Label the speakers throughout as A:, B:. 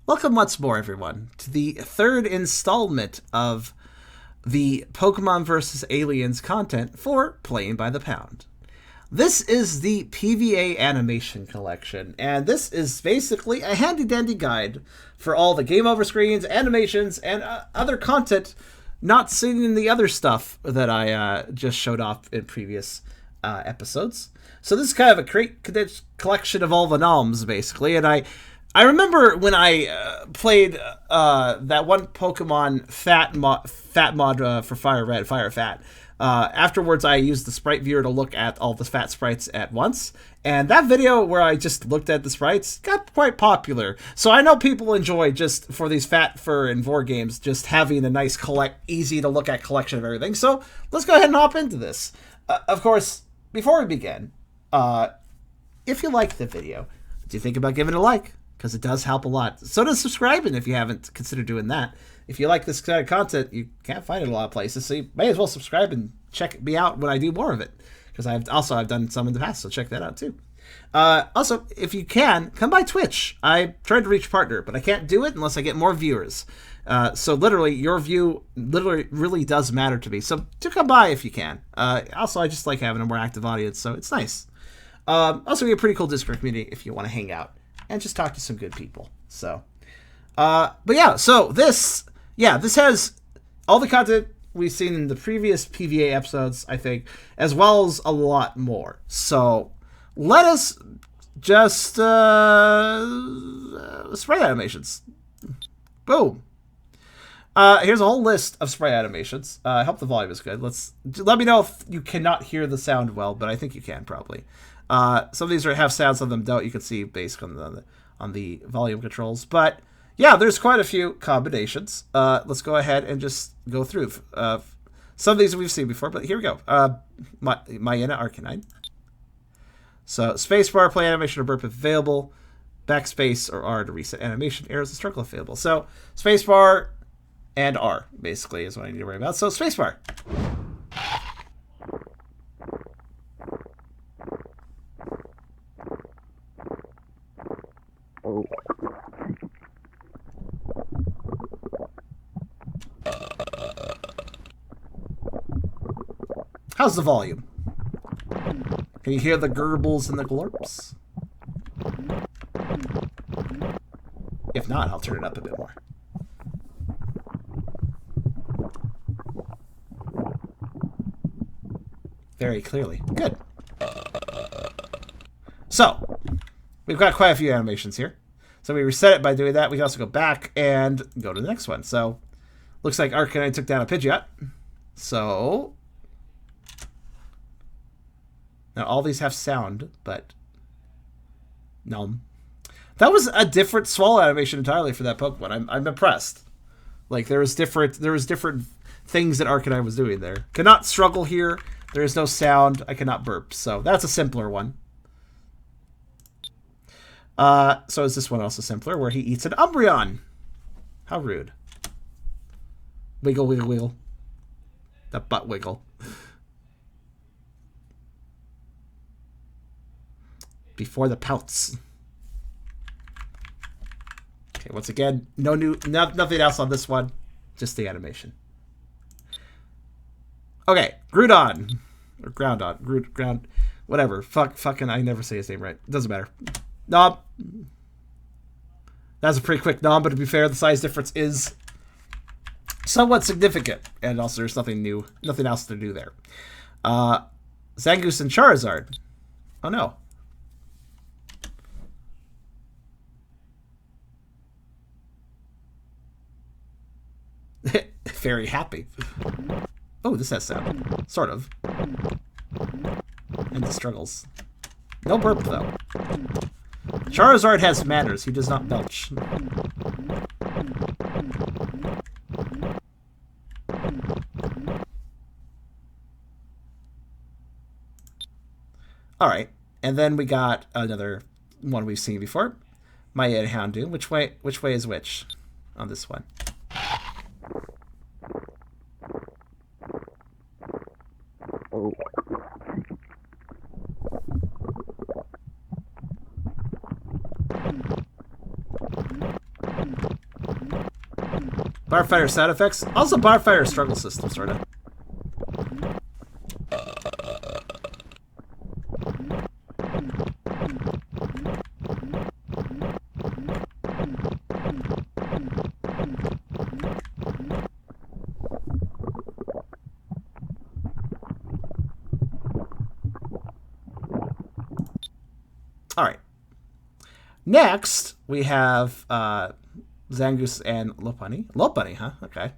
A: Welcome once more, everyone, to the third installment of the Pokemon vs. Aliens content for Playing by the Pound. This is the PvA animation collection, and this is basically a handy-dandy guide for all the game over screens, animations, and other content not seen in the other stuff that I just showed off in previous episodes. So this is kind of a great collection of all the noms, basically, and I remember when I played that one Pokemon Fat mod for Fire Red, Fire Fat. Afterwards, I used the Sprite viewer to look at all the fat sprites at once, and that video where I just looked at the sprites got quite popular. So I know people enjoy, just for these Fat Fur and Vore games, just having a nice easy to look at collection of everything. So let's go ahead and hop into this. Of course, before we begin, if you liked the video, do you think about giving it a like? Because it does help a lot. So does subscribing if you haven't considered doing that. If you like this kind of content, you can't find it in a lot of places, so you may as well subscribe and check me out when I do more of it. Because I've done some in the past, so check that out too. Also, if you can, come by Twitch. I tried to reach partner, but I can't do it unless I get more viewers. So literally, your view really does matter to me. So do come by if you can. Also, I just like having a more active audience, so it's nice. Also, we have a pretty cool Discord community if you want to hang out and just talk to some good people. So, but yeah, so this has all the content we've seen in the previous PvA episodes, I think, as well as a lot more. So let us just sprite animations. Boom. Here's a whole list of sprite animations. I hope the volume is good. Let me know if you cannot hear the sound well, but I think you can probably. Some of these have sounds, some of them don't. You can see based on the volume controls. But yeah, there's quite a few combinations. Let's go ahead and just go through. Some of these we've seen before, but here we go. Myena Arcanine. So spacebar, play animation, or burp if available. Backspace or R to reset animation. Arrows and circle if available. So spacebar and R basically is what I need to worry about. So spacebar. How's the volume? Can you hear the gurbles and the glorps? If not, I'll turn it up a bit more. Very clearly. Good. So, we've got quite a few animations here. So we reset it by doing that. We can also go back and go to the next one. So, looks like Arcanine took down a Pidgeot. So, now all these have sound, but no. That was a different swallow animation entirely for that Pokemon. I'm impressed. Like there was different things that Arcanine was doing there. Cannot struggle here. There is no sound. I cannot burp. So that's a simpler one. So is this one also simpler, where he eats an Umbreon? How rude. Wiggle, wiggle, wiggle. That butt wiggle. Before the pounce. Okay, once again, nothing else on this one, just the animation. Okay, Groudon or Groundon, Ground, whatever. Fucking, I never say his name right. Doesn't matter. Nom. That's a pretty quick nom, but to be fair, the size difference is somewhat significant, and also there's nothing else to do there. Zangoose and Charizard. Oh no. Very happy. Oh, this has sound. Sort of. And the struggles. No burp, though. Charizard has manners. He does not belch. Alright. And then we got another one we've seen before. Myena Houndoom. Which way is which on this one? Barfire sound effects. Also Barfire struggle system, sort of. Alright. Next, we have Zangoose and Lopunny. Lopunny, huh? Okay.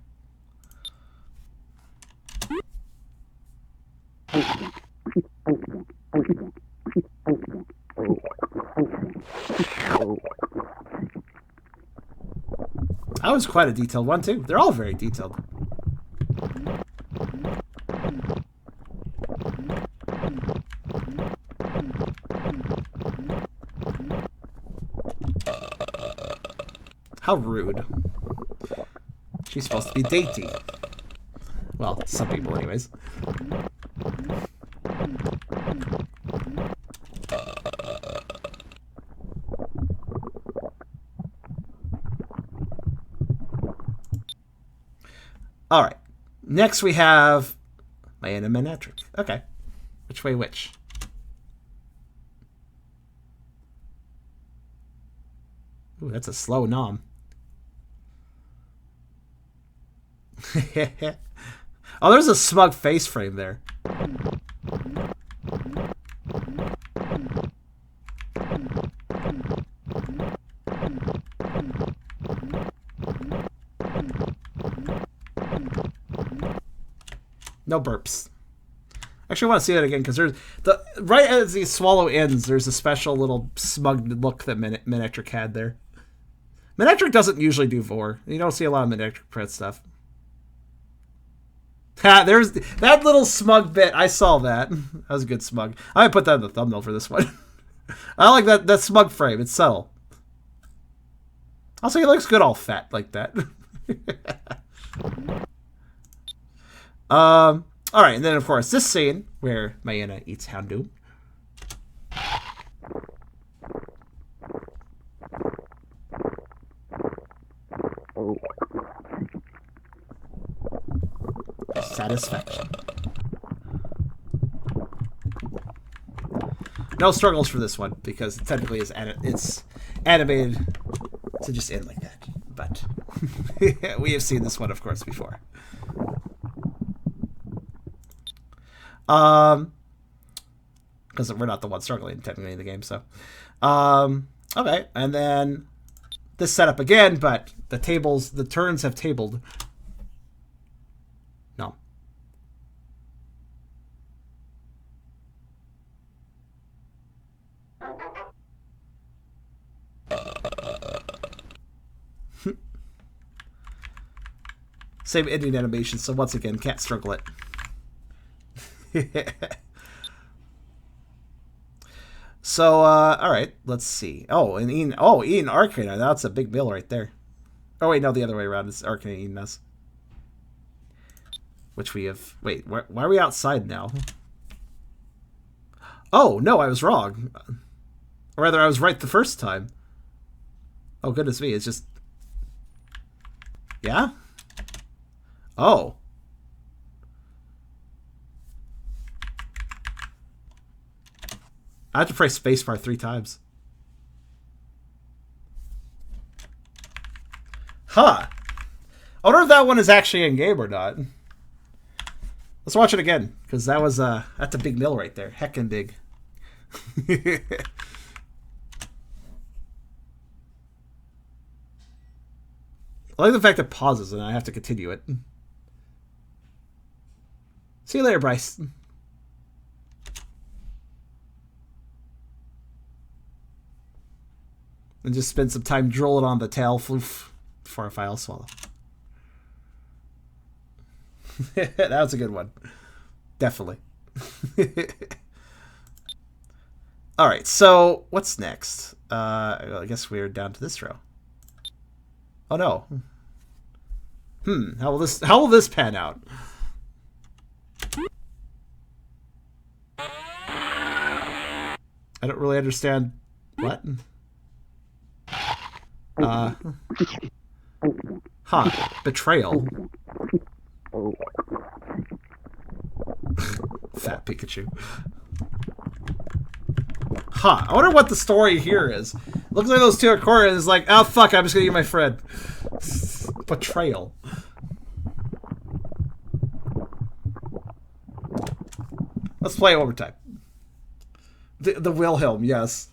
A: That was quite a detailed one, too. They're all very detailed. How rude. She's supposed to be dainty. Well, some people anyways. Alright. Next we have Mayana Manectric. Okay. Which way which? Ooh, that's a slow nom. Oh, there's a smug face frame there. No burps. Actually, I want to see that again because there's the right as the swallow ends. There's a special little smug look that Manectric had there. Manectric doesn't usually do Vore. You don't see a lot of Manectric Pret stuff. Ha! There's that little smug bit. I saw that. That was a good smug. I might put that in the thumbnail for this one. I like that smug frame. It's subtle. Also, he looks good all fat like that. All right, and then of course this scene where Mayana eats Houndoom. Satisfaction. No struggles for this one because technically it's animated to just end like that. But we have seen this one, of course, before. Because we're not the ones struggling technically in the game, so okay, and then this setup again, but the turns have tabled. No. Same ending animation, so once again, can't struggle it. So, all right, let's see. Oh, and Ian Arcana. That's a big bill right there. Oh, wait, no, the other way around. It's Arcana Ian us. Which we have... Wait, why are we outside now? Oh, no, I was wrong. Or rather, I was right the first time. Oh, goodness me, it's just... Yeah? Oh. I have to press spacebar 3 times. Huh. I wonder if that one is actually in game or not. Let's watch it again, because that was that's a big mill right there. Heckin' big. I like the fact it pauses and I have to continue it. See you later, Bryce. And just spend some time drooling on the tail floof before a file swallow. That was a good one. Definitely. Alright, so what's next? I guess we're down to this row. Oh no. How will this pan out? I don't really understand what? Huh. Betrayal. Fat Pikachu. Huh. I wonder what the story here is. Looks like those two are core and it's like, oh fuck, I'm just gonna eat my friend. Betrayal. Let's play it one more time. The Wilhelm, yes.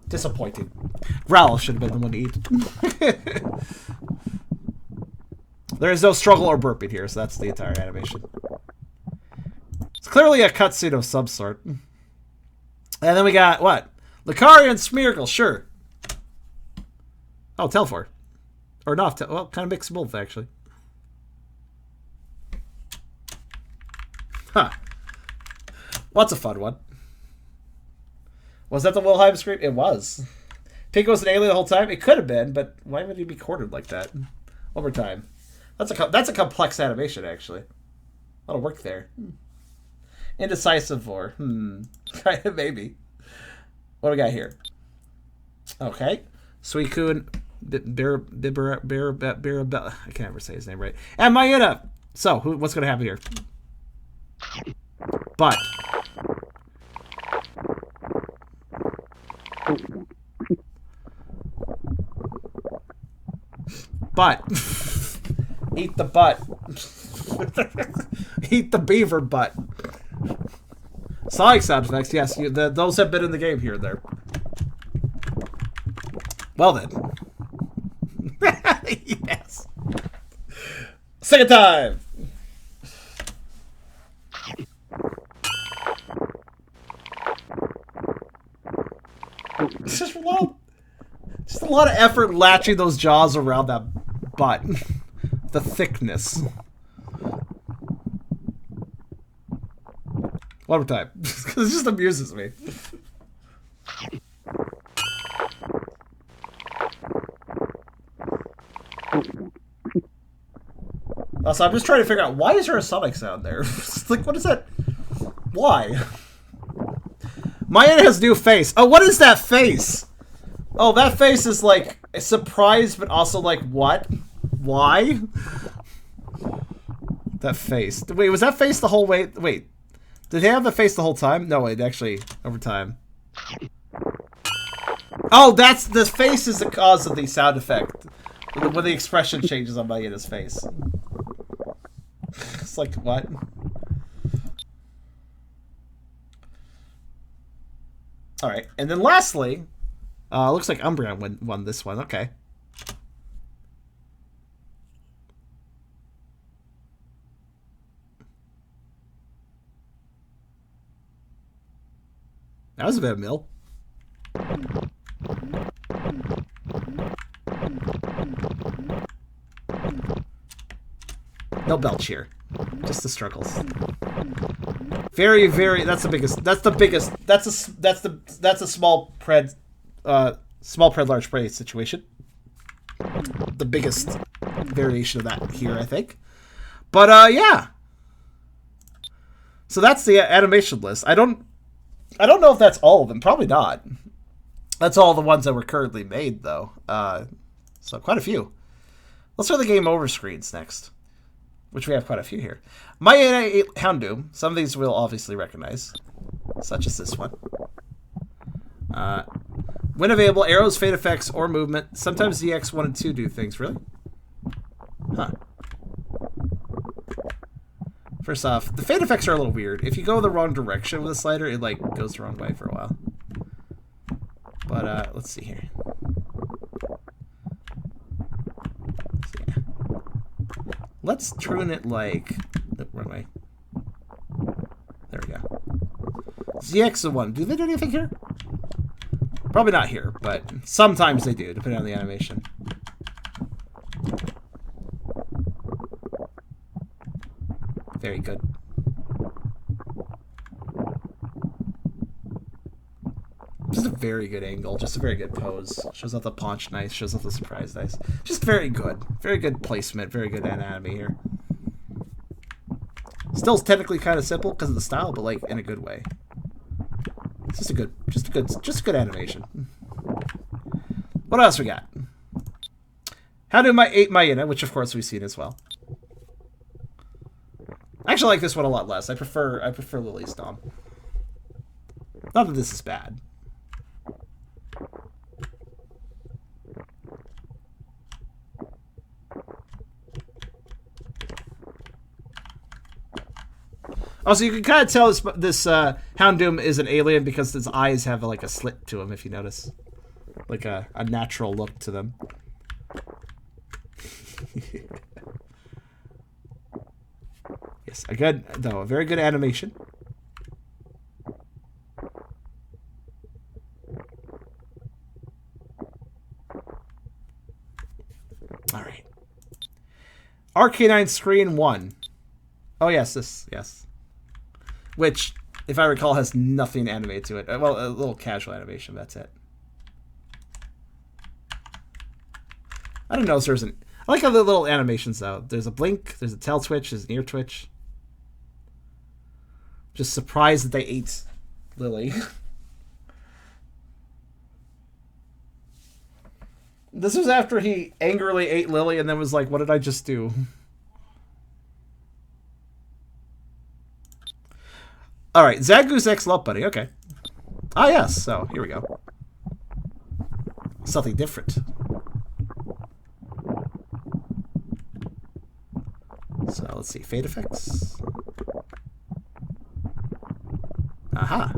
A: Disappointing. Ralph should have been the one to eat. There is no struggle or burping here, so that's the entire animation. It's clearly a cutscene of some sort. And then we got, what? Lucario and Smeargle, sure. Oh, Telfor. Or not, well, kind of mix both, actually. Huh. What's a fun one? Was that the Wilhelm scream? It was. Pink was an alien the whole time? It could have been, but why would he be cornered like that? One more time. That's a complex animation, actually. A lot of work there. Indecisive Vore. Maybe. What do we got here? Okay. Suicune. I can't ever say his name right. And Mayuna! So, what's going to happen here? But. Eat the butt. Eat the beaver butt. Sonic sound effects, yes. Those have been in the game here and there. Well then. Yes. Second time. It's just a lot of effort latching those jaws around that butt. The thickness. One more time. It just amuses me. Also, I'm just trying to figure out, why is there a Sonic sound there? Like, what is that? Why? Maya has new face. Oh, what is that face? Oh, that face is like a surprise, but also like, what? Why? That face. Wait, was that face the whole way? Wait. Did he have the face the whole time? No, wait, actually, over time. Oh, the face is the cause of the sound effect. When the expression changes on Maya's face. It's like, what? Alright, and then lastly, looks like Umbreon won this one. Okay. That was a bit of mill. No belch here. Just the struggles. Very, very. That's the biggest. That's the biggest. That's a small pred, large prey situation. The biggest variation of that here, I think. But yeah. So that's the animation list. I don't know if that's all of them. Probably not. That's all the ones that were currently made, though. So quite a few. Let's try the game over screens next, which we have quite a few here. My Houndoom. Some of these we'll obviously recognize, such as this one. When available, arrows, fade effects, or movement. Sometimes ZX1 and 2 do things. Really? Huh. First off, the fade effects are a little weird. If you go the wrong direction with a slider, it like goes the wrong way for a while. But let's see here. Let's tune it like... Nope, wrong way. There we go. ZX1. Do they do anything here? Probably not here, but sometimes they do, depending on the animation. Very good. just a very good angle, just a very good pose. Shows off the paunch nice, shows off the surprise nice. Just very good placement, very good anatomy here. Still technically kind of simple because of the style, but like in a good way. It's just a good animation. What else we got? How do my 8 Mayuna, which of course we've seen as well. I actually like this one a lot less. I prefer Lily's Dom. Not that this is bad. Also, you can kind of tell this Houndoom is an alien because his eyes have like a slit to them, if you notice. Like a natural look to them. Yes, a very good animation. Alright. Arcanine Screen 1. Oh, yes. Which, if I recall, has nothing animated to it. Well, a little casual animation, that's it. I don't know if there's an... I like how the little animations, though. There's a blink, there's a tail twitch, there's an ear twitch. Just surprised that they ate Lily. This was after he angrily ate Lily and then was like, what did I just do? Alright, Zangoose X Love Buddy, okay. Ah, yes, so here we go. Something different. So let's see, fade effects. Aha.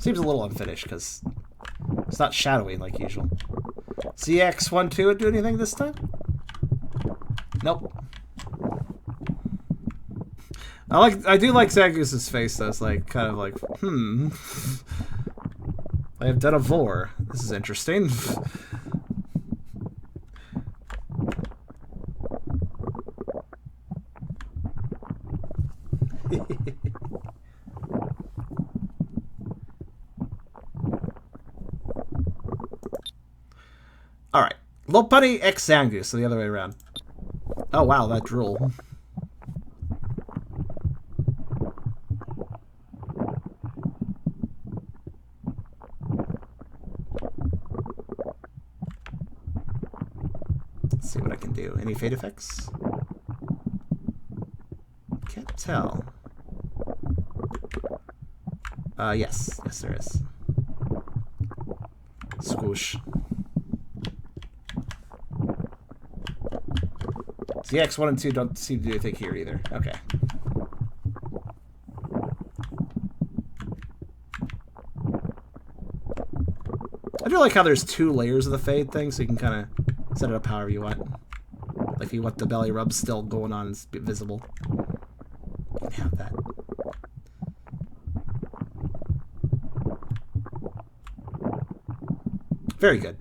A: Seems a little unfinished because it's not shadowing like usual. ZX12 would do anything this time? Nope. I do like Zangoose's face though. It's like kind of like, I have done a Vore. This is interesting. Alright. Lopunny X Zangoose, so the other way around. Oh wow, that drool. Let's see what I can do. Any fade effects? Can't tell. Yes. Yes, there is. Swoosh. ZX1 and 2 don't seem to do anything here either. Okay. I do like how there's 2 layers of the fade thing, so you can kind of set it up however you want. Like if you want the belly rub still going on and visible, you can have that. Very good.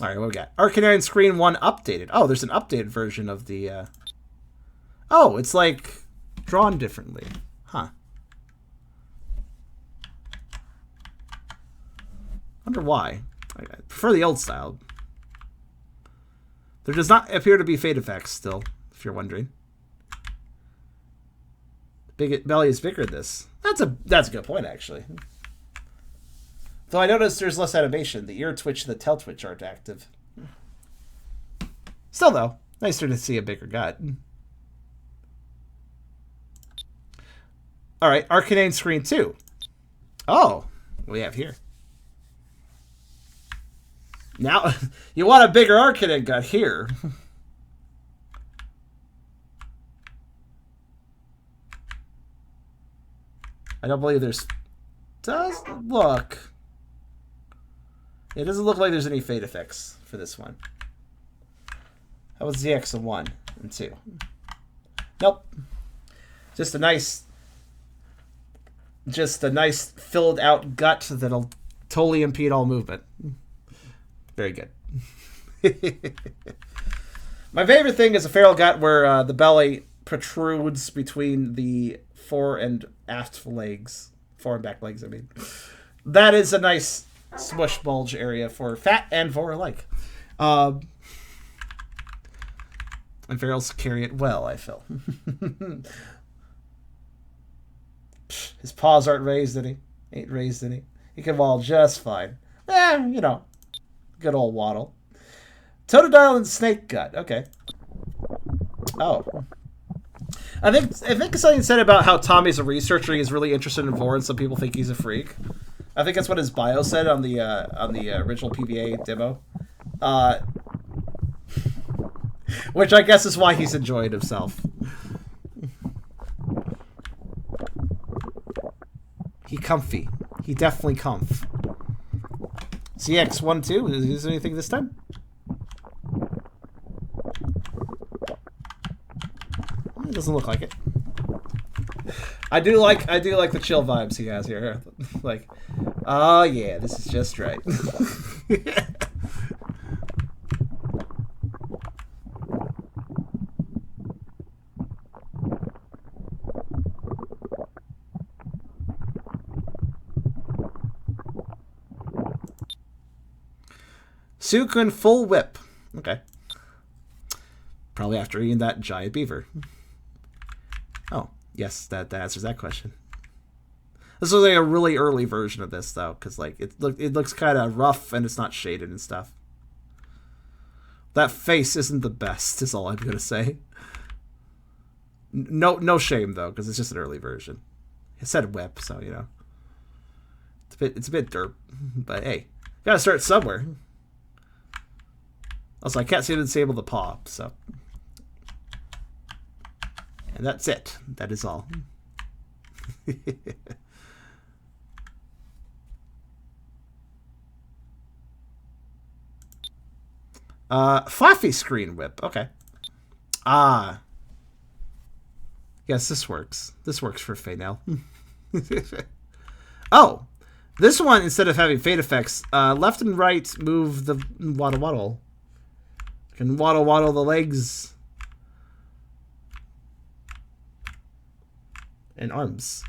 A: Alright, what we got? Arcanine Screen 1 updated. Oh, there's an updated version of the... Oh, it's like drawn differently. Huh. Wonder why. I prefer the old style. There does not appear to be fade effects still, if you're wondering. Belly is bigger than this. That's a good point, actually. Though I noticed there's less animation. The ear twitch and the tail twitch aren't active. Still, though, nicer to see a bigger gut. Alright, Arcanine Screen 2. Oh, what do we have here? Now, you want a bigger Arcanine gut here. I don't believe there's... Does look... It doesn't look like there's any fade effects for this one. How about ZX in 1 and 2? Nope. Just a nice filled out gut that'll totally impede all movement. Very good. My favorite thing is a feral gut where the belly protrudes between the fore and aft legs. Fore and back legs, I mean. That is a nice smush bulge area for fat and Vore alike. And ferals carry it well, I feel. His paws aren't raised any. Ain't raised any. He can waddle just fine. You know. Good old waddle. Totodile and snake gut. Okay. Oh. I think something said about how Tommy's a researcher. He's really interested in Vore, and some people think he's a freak. I think that's what his bio said on the original PvA demo. Which I guess is why he's enjoying himself. He comfy. He definitely comf. CX12, is there anything this time? It doesn't look like it. I do like the chill vibes he has here. Like, oh yeah, this is just right. Suicune full whip. Okay. Probably after eating that giant beaver. Oh, yes, that answers that question. This was like a really early version of this though, because like it looks kind of rough and it's not shaded and stuff. That face isn't the best, is all I'm gonna say. No shame though, because it's just an early version. It said whip, so you know. It's a bit derp, but hey, gotta start somewhere. Also, I can't seem to disable the paw, so. And that's it. That is all. Fluffy screen whip. Okay. Ah. Yes, this works. This works for Faynell. Oh. This one, instead of having fade effects, left and right move the waddle waddle. Can waddle waddle the legs. And arms.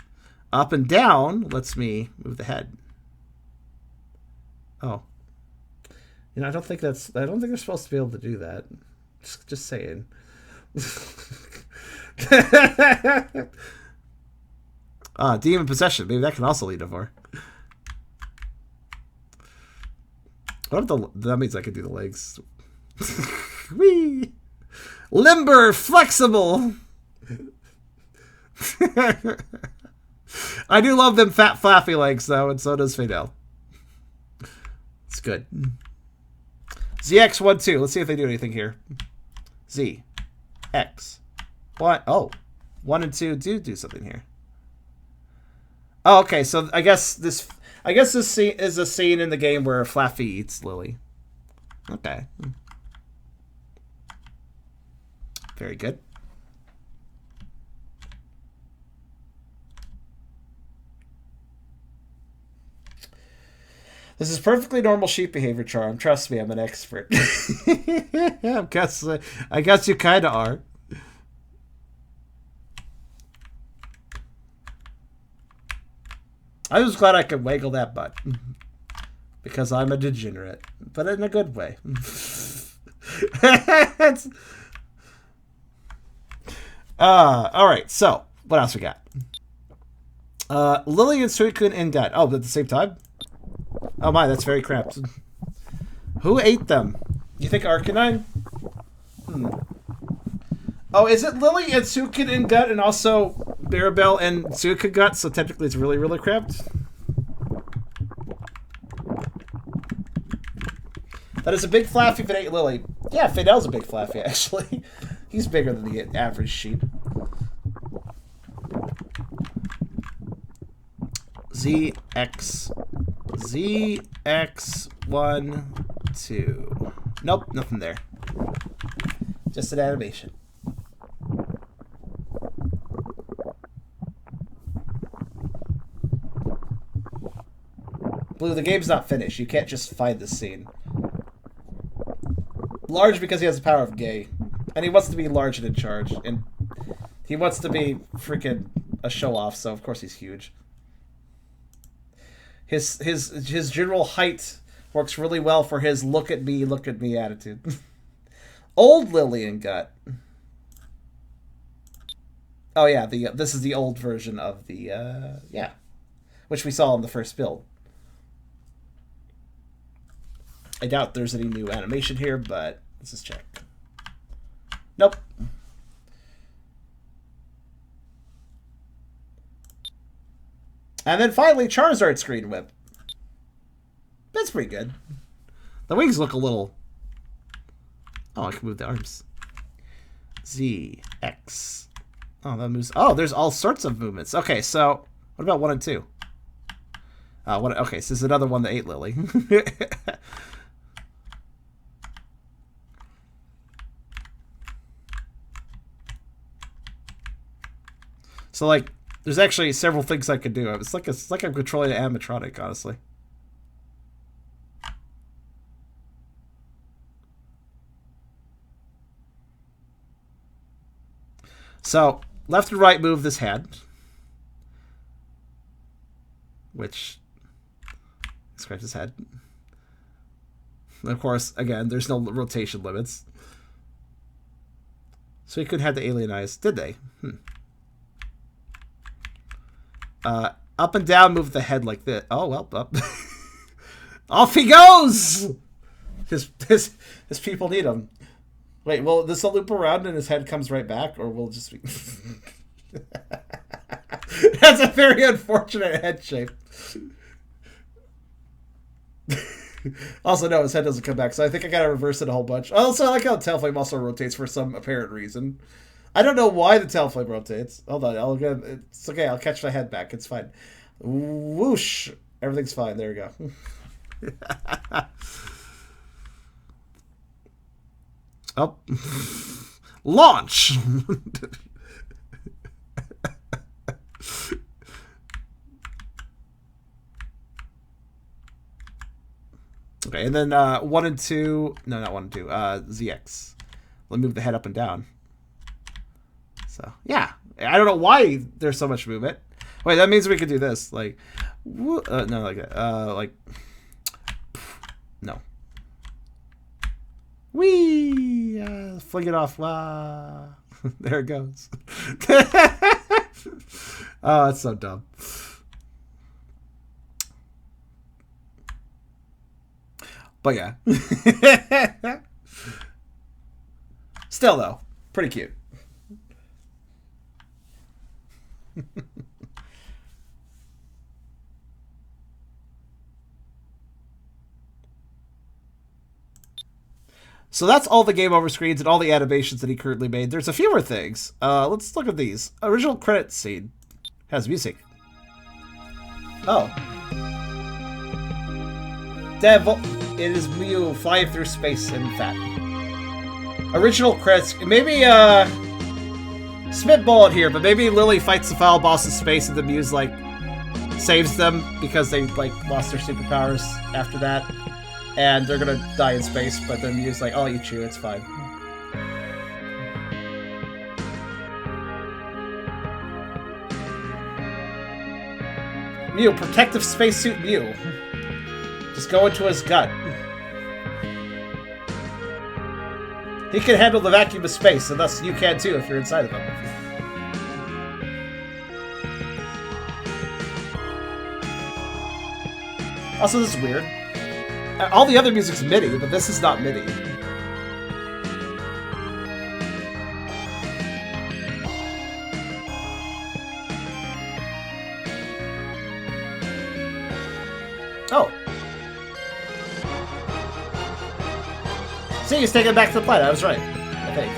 A: Up and down lets me move the head. Oh. You know, I don't think they're supposed to be able to do that. Just saying. Demon possession. Maybe that can also lead to Vore. What if that means I could do the legs? Whee! Limber, flexible. I do love them fat flappy legs though, and so does Faynell. It's good. ZX12. Let's see if they do anything here. Z, X, 1. Oh, 1 and 2 do something here. Oh, okay. So I guess this scene is a scene in the game where Flaffy eats Lily. Okay. Very good. This is perfectly normal sheep behavior, Charm. Trust me, I'm an expert. I guess you kind of are. I was glad I could waggle that butt. Because I'm a degenerate. But in a good way. Alright, so, what else we got? Lily and Suicune in gut. Oh, at the same time? Oh my, that's very cramped. Who ate them? You think Arcanine? Oh, is it Lily and Suicune in gut and also Maribel and Suicune gut? So technically it's really, really cramped? That is a big flaffy if it ate Lily. Yeah, Faynell's a big flaffy, actually. He's bigger than the average sheep. ZX1, 2. Nope, nothing there. Just an animation. Blue, the game's not finished. You can't just find this scene. Large because he has the power of gay. And he wants to be large and in charge. And he wants to be freaking a show-off, so of course he's huge. His general height works really well for his look at me attitude. Old Lillian gut. Oh yeah, this is the old version of the yeah, which we saw in the first build. I doubt there's any new animation here, but let's just check. Nope. And then finally, Charizard screen whip. That's pretty good. The wings look a little... Oh, I can move the arms. Z, X. Oh, that moves... Oh, there's all sorts of movements. Okay, so what about 1 and 2? Okay, so this is another one that ate Lily. So, like, there's actually several things I could do. It's like I'm controlling an animatronic, honestly. So, left and right move this head. Which... Scratch his head. And of course, again, there's no rotation limits. So he could have the alien eyes. Did they? Up and down, move the head like this. Oh, well, up. Off he goes! His people need him. Wait, will this will loop around and his head comes right back, or will it just be... That's a very unfortunate head shape. Also, no, his head doesn't come back, so I think I gotta reverse it a whole bunch. Also, I like how Talonflame also rotates for some apparent reason. I don't know why the Talonflame rotates. Hold on, it's okay, I'll catch my head back, it's fine. Whoosh! Everything's fine, there we go. Oh. Launch! Okay, and then 1 and 2... No, not 1 and 2. ZX. Let me move the head up and down. So, yeah. I don't know why there's so much movement. Wait, that means we could do this. Like... no, like that. Like... No. Whee! Fling it off. Wah! There it goes. Oh, that's so dumb. But yeah. Still, though, pretty cute. So that's all the game over screens and all the animations that he currently made. There's a few more things. Let's look at these. Original credit scene has music. Oh. Devil. It is Mew flying through space and fat. Original credits. Maybe, spitball it here, but maybe Lily fights the final boss in space and the Mew's, like, saves them because they, like, lost their superpowers after that. And they're gonna die in space, but then Mew's like, I'll eat you, it's fine. Mew, protective spacesuit Mew. Just go into his gut. He can handle the vacuum of space, and thus you can too if you're inside of him. Also, this is weird. All the other music's MIDI, but this is not MIDI. Oh. See, he's taking it back to the planet. I was right, I think.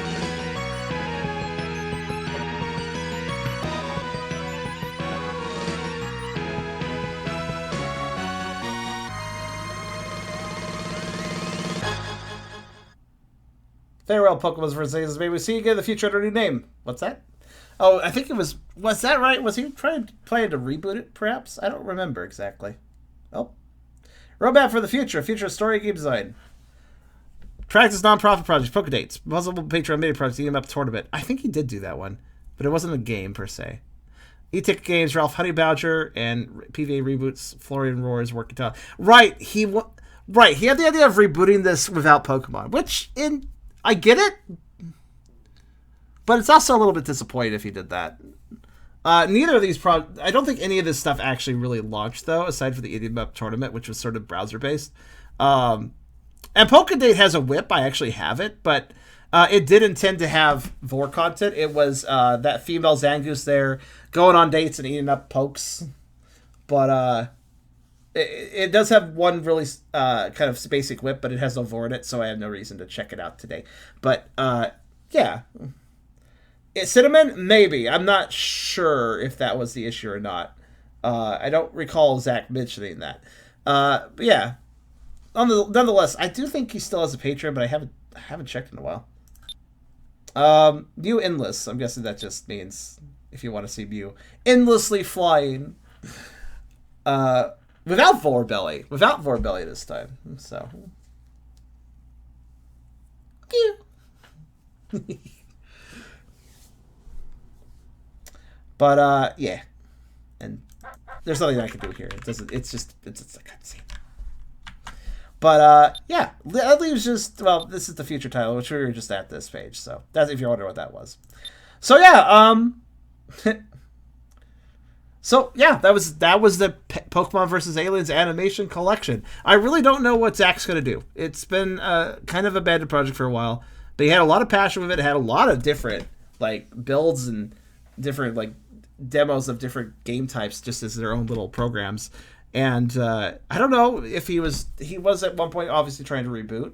A: Farewell, Pokemon vs. Aliens. Maybe we see you again in the future under a new name. What's that? Oh, I think it was... Was that right? Was he planning to reboot it, perhaps? I don't remember exactly. Oh. Roadmap for the future. Future story game design. Practice non-profit projects. Pokedates. Multiple Patreon mini projects. EMF tournament. I think he did do that one. But it wasn't a game, per se. E-Tick Games. Ralph Honeybadger. And PvA reboots. Florian Roar is working out. Right. Right. He had the idea of rebooting this without Pokemon. Which, I get it. But it's also a little bit disappointing if he did that. Neither of these I don't think any of this stuff actually really launched, though, aside from the Idiom Up tournament, which was sort of browser-based. And Pokedate has a whip. I actually have it, but it did intend to have Vore content. It was that female Zangoose there going on dates and eating up pokes. But it does have one really kind of basic whip, but it has no Vore in it, so I have no reason to check it out today. But, yeah. Cinnamon? Maybe. I'm not sure if that was the issue or not. I don't recall Zack mentioning that. But yeah. Nonetheless, I do think he still has a Patreon, but I haven't checked in a while. Mew Endless. I'm guessing that just means if you want to see Mew endlessly flying. Without Vore Belly. Without Vore Belly this time. So. But, yeah. And there's nothing I can do here. It's a cutscene. But, yeah. That leaves just, well, this is the future title, which we were just at this page. So, that's if you're wondering what that was. So, yeah, So, yeah, that was the Pokemon vs. Aliens animation collection. I really don't know what Zack's going to do. It's been kind of a abandoned project for a while. But he had a lot of passion with it. It had a lot of different, like, builds and different, like, demos of different game types just as their own little programs. And I don't know if he was at one point obviously trying to reboot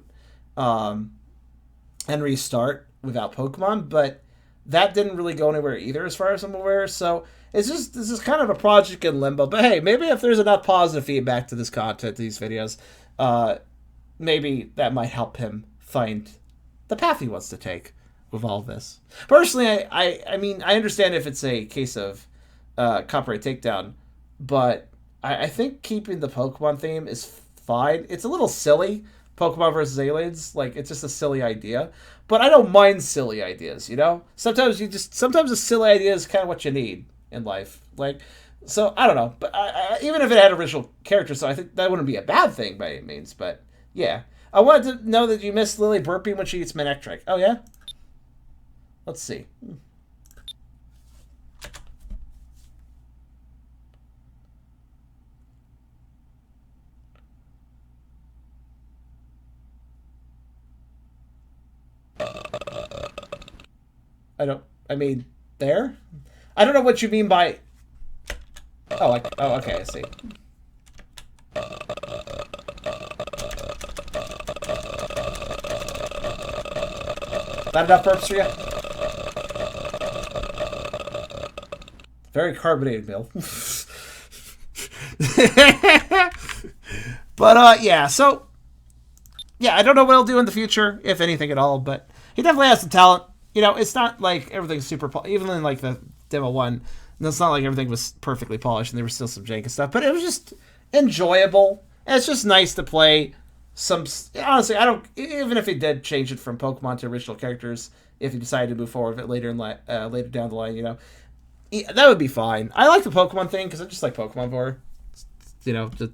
A: and restart without Pokemon, but that didn't really go anywhere either as far as I'm aware. So this is kind of a project in limbo. But hey, maybe if there's enough positive feedback to this content, these videos, maybe that might help him find the path he wants to take with all this. Personally, I mean, I understand if it's a case of copyright takedown, but I think keeping the Pokemon theme is fine. It's a little silly, Pokemon versus Aliens. Like, it's just a silly idea. But I don't mind silly ideas, you know? Sometimes a silly idea is kind of what you need in life. Like, so, I don't know. But even if it had original characters, so I think that wouldn't be a bad thing by any means. But, yeah. I wanted to know that you missed Lily burping when she eats Manectric. Oh, yeah? Let's see. I mean, there? I don't know what you mean by... Oh, okay, I see. That enough burps for you? Very carbonated milk. But, yeah, so... Yeah, I don't know what he'll do in the future, if anything at all, but he definitely has some talent. You know, it's not like everything's super... Even in, like, the Demo 1, it's not like everything was perfectly polished and there was still some jank and stuff, but it was just enjoyable. And it's just nice to play some... Honestly, I don't... Even if he did change it from Pokemon to original characters, if he decided to move forward with it later down the line, you know, that would be fine. I like the Pokemon thing because I just like Pokemon Vore. You know, just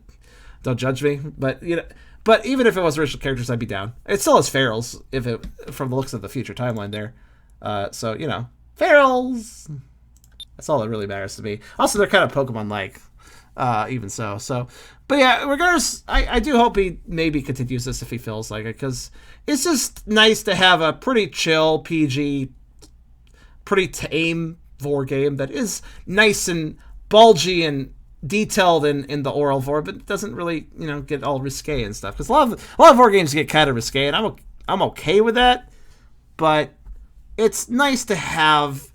A: don't judge me. But, you know... But even if it was original characters, I'd be down. It still has Ferals, from the looks of the future timeline there. So, you know, Ferals. That's all that really matters to me. Also, they're kind of Pokemon-like, even so. But yeah, regardless, I do hope he maybe continues this if he feels like it, because it's just nice to have a pretty chill, PG, pretty tame Vore game that is nice and bulgy and detailed in the oral Vore, but doesn't really, you know, get all risque and stuff. Because a lot of Vore games get kind of risque, and I'm okay with that. But it's nice to have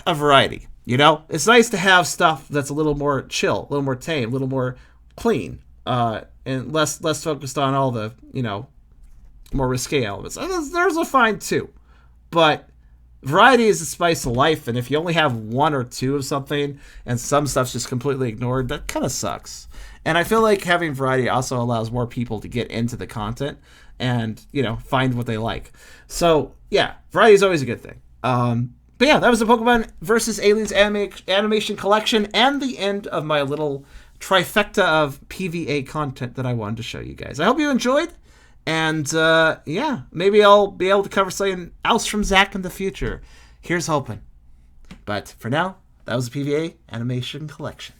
A: a variety. You know, it's nice to have stuff that's a little more chill, a little more tame, a little more clean, and less focused on all the, you know, more risque elements. And there's a fine too, but variety is the spice of life. And if you only have one or two of something, and some stuff's just completely ignored, that kind of sucks. And I feel like having variety also allows more people to get into the content and, you know, find what they like. So yeah, variety is always a good thing. But yeah, that was the Pokemon versus Aliens animation collection and the end of my little trifecta of PvA content that I wanted to show you guys. I hope you enjoyed. And yeah, maybe I'll be able to cover something else from Zack in the future. Here's hoping. But for now, that was the PvA animation collection.